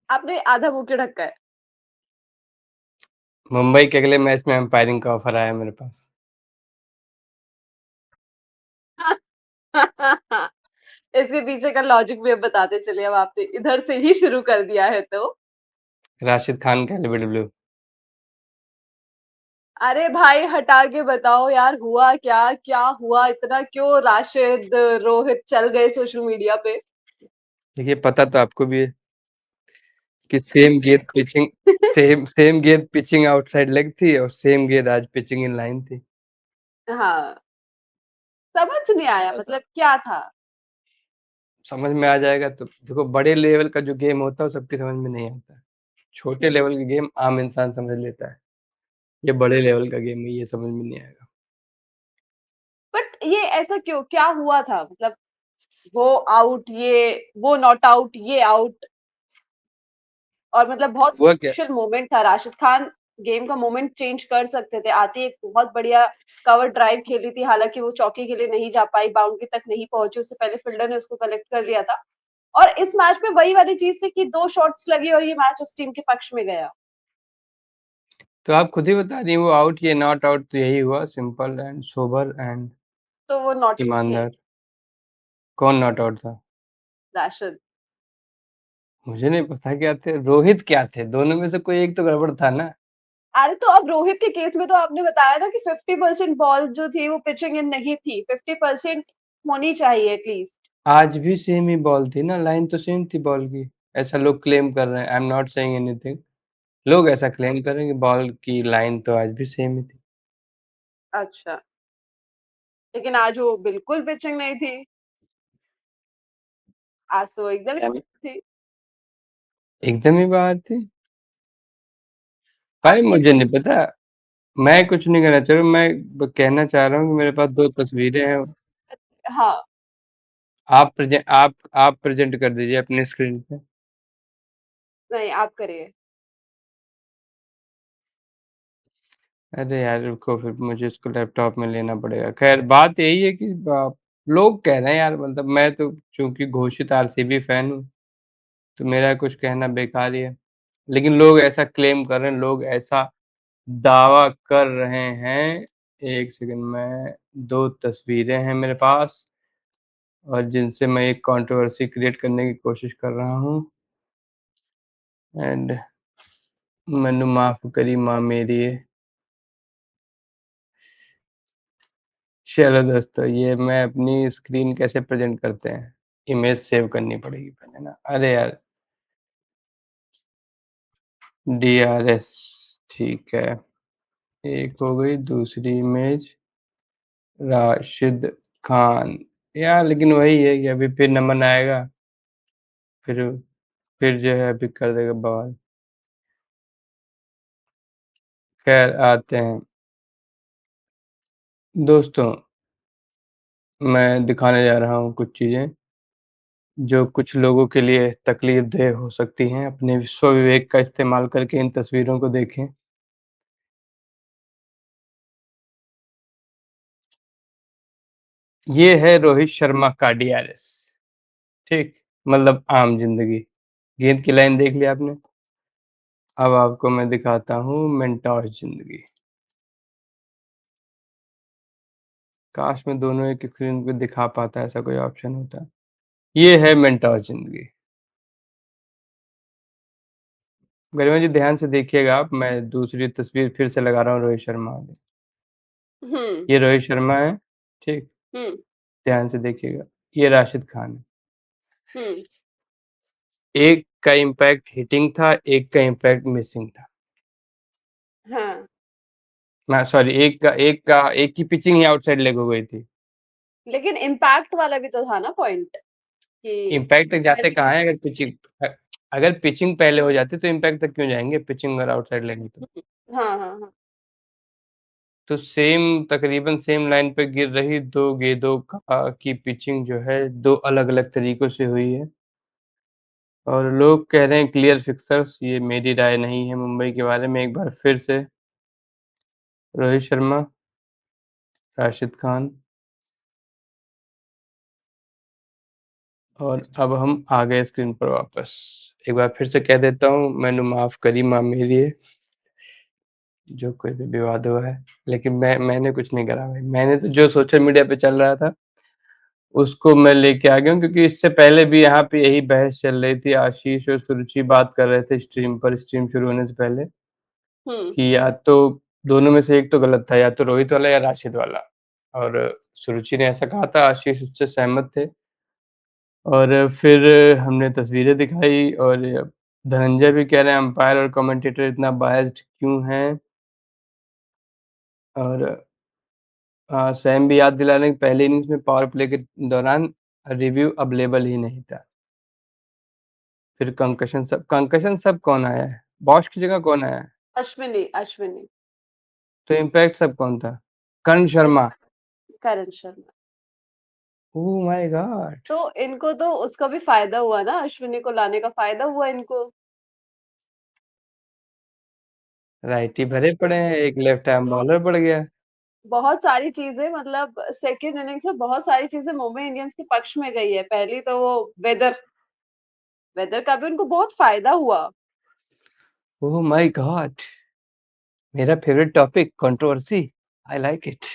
आपने आधा मुंह क्यों ढका है? मुंबई के अगले मैच में अंपायरिंग का ऑफर आया मेरे पास। इसके पीछे का लॉजिक भी अब बताते चले, अब आपने इधर से ही शुरू कर दिया है तो। राशिद खान का एलबीडब्ल्यू। अरे भाई हटा के बताओ यार, हुआ क्या, क्या हुआ, इतना क्यों राशिद रोहित चल गए सोशल मीडिया पे? देखिए पता तो आपको भी है कि सेम सेम गेंद पिचिंग आउटसाइड लेग थी और सेम गेंद आज पिचिंग इन लाइन थी। हाँ, समझ नहीं आया मतलब क्या था। समझ में आ जाएगा तो देखो, बड़े लेवल का जो गेम होता है वो सबके समझ में नहीं आता है। छोटे लेवल का गेम आम इंसान समझ लेता है। ये बड़े लेवल का गेम है, ये समझ में नहीं आएगा। बट ये ऐसा क्यों, क्या हुआ था मतलब? वो आउट, ये वो नॉट आउट, ये आउट। और मतलब बहुत हुआ क्या? क्रूशियल मोमेंट था, राशिद खान गेम का मोमेंट चेंज कर सकते थे। आते एक बहुत बढ़िया कवर ड्राइव खेली थी, हालांकि वो चौके के लिए नहीं जा पाई, बाउंड्री तक नहीं पहुंची, उससे पहले फील्डर ने उसको कलेक्ट कर लिया था। और इस मैच में वही वाली चीज थी कि 2 शॉट्स लगी और ये मैच उस टीम के पक्ष में गया। तो आप खुद ही बता रही हैं, वो आउट ये नॉट आउट तो यही हुआ, सिंपल एंड सोबर एंड तो वो नॉट आउट थे। ईमानदार। कौन नॉट आउट था? राशिद। मुझे नहीं पता क्या थे, रोहित क्या थे, दोनों में से कोई एक तो गड़बड़ था ना। अरे तो अब रोहित के केस में तो आपने बताया ना कि 50% बॉल जो थी वो पिचिंग इन नहीं थी, 50% होनी चाहिए एटलीस्ट। आज भी सेम ही बॉल थी ना, लाइन तो सेम थी बॉल की। ऐसा लोग क्लेम कर रहे हैं, I am not saying anything. लोग ऐसा क्लेम कर रहे हैं कि बॉल की लाइन तो आज भी सेम ही थी। अच्छा, लेकिन आज वो बिल्कुल पिचिंग नहीं थी। आज तो एकदम क्या? थी। एकदम ही बाहर थी। भाई आपने मुझे नहीं पता, मैं कुछ नहीं कहना चाह रहा हूँ, मैं कहना चाह रहा हूँ कि मेरे पास दो तस्वीरें हैं। हाँ, आप प्रेजेंट कर दीजिए अपने स्क्रीन पे। नहीं आप करिए। अरे यार रुको, फिर मुझे इसको लैपटॉप में लेना पड़ेगा। खैर बात यही है कि लोग कह रहे हैं यार, मतलब मैं तो चूंकि घोषित आरसीबी फैन हूँ, तो मेरा कुछ कहना बेकार ही है। लेकिन लोग ऐसा क्लेम कर रहे हैं, लोग ऐसा दावा कर रहे हैं। एक सेकंड में, दो तस्वीरें हैं मेरे पास और जिनसे मैं एक कंट्रोवर्सी क्रिएट करने की कोशिश कर रहा हूँ। एंड मैनू माफ करी माँ मेरी। चलो दोस्तों, ये मैं अपनी स्क्रीन कैसे प्रेजेंट करते हैं। इमेज सेव करनी पड़ेगी पहले ना, अरे यार। DRS, ठीक है। एक हो गई, दूसरी इमेज राशिद खान। यार लेकिन वही है कि अभी फिर नमन आएगा, फिर फिर जो है अभी कर देगा बवाल। खैर आते हैं दोस्तों, मैं दिखाने जा रहा हूँ कुछ चीज़ें जो कुछ लोगों के लिए तकलीफ देह हो सकती हैं। अपने विश्व विवेक का इस्तेमाल करके इन तस्वीरों को देखें। ये है रोहित शर्मा का DRS। ठीक, मतलब आम जिंदगी। गेंद की लाइन देख लिया आपने। अब आपको मैं दिखाता हूँ मेंटोस जिंदगी। काश मैं दोनों एक स्क्रीन पे दिखा पाता, ऐसा कोई ऑप्शन होता। ये है मेंटोस जिंदगी। गरिमा जी ध्यान से देखिएगा आप, मैं दूसरी तस्वीर फिर से लगा रहा हूँ रोहित शर्मा वाली। हम्म। ये रोहित शर्मा है, ठीक। हम्म। ध्यान से देखिएगा, ये राशिद खान है। हम्म। एक का इम्पैक्ट हिटिंग था, एक का इम्पैक्ट मिसिंग था। हाँ, मैं सॉरी, एक की पिचिंग ही आउटसाइड लेग हो गई थी। लेकिन इम्पैक्ट वाला भी तो था ना पॉइंट कि इम्पैक्ट तक जाते पहले। कहाँ है? अगर पिचिंग पहले हो जाती तो इम्पैक्ट तक क्यों जाएंगे, पिचिंग अगर आउटसाइड लेंगे तो। हाँ हाँ हाँ। तो सेम, तकरीबन सेम लाइन पे गिर रही दो गेंदों का की पिचिंग जो है दो अलग अलग तरीकों से हुई है। और लोग कह रहे हैं क्लियर फिक्सर्स, ये मेरी राय नहीं है मुंबई के बारे में। एक बार फिर से रोहित शर्मा, राशिद खान, और अब हम आ गए स्क्रीन पर वापस। एक बार फिर से कह देता हूँ, मैंने माफ़ करी माँ मेरी है, जो कोई भी विवाद हुआ है। लेकिन मैंने कुछ नहीं करा भाई, मैंने तो जो सोशल मीडिया पे चल रहा था, उसको मैं लेके आ गया हूँ, क्योंकि इससे पहले भी यहाँ पे यही बहस चल रही थी। आशीष और सुरुचि बात कर रहे थे स्ट्रीम पर, स्ट्रीम शुरू होने से पहले, हुँ। कि या तो दोनों में से एक तो गलत था, या तो रोहित वाला या राशिद वाला। और सुरुचि ने ऐसा कहा था, आशीष उससे सहमत थे। और फिर हमने तस्वीरें दिखाई, और धनंजय भी कह रहे हैं अंपायर और कमेंटेटर इतना बायस्ड क्यों हैं। और सैम भी याद दिला रहे हैं कि पहले इनिंग्स में पावर प्ले के दौरान रिव्यू अवेलेबल ही नहीं था। फिर कंकशन सब कौन आया है? बॉश की जगह कौन आया है? अश्विनी। तो इम्पैक्ट सब कौन था? Karna Sharma. Karan Sharma. Oh my God! तो इनको तो उसका भी फ़ायदा हुआ ना, अश्विनी को लाने का फ़ायदा हुआ इनको। राइटी भरे पड़े हैं, एक लेफ्ट आर्म तो बॉलर पड़ गया। बहुत सारी चीज़ें मतलब सेकंड इनिंग्स में बहुत सारी चीज़ें मुंबई इंडियंस के पक्ष में गई है। पहली तो वो वेदर का भी उनको बहुत फ़ायदा हुआ। Oh my God! मेरा favourite topic controversy. I like it.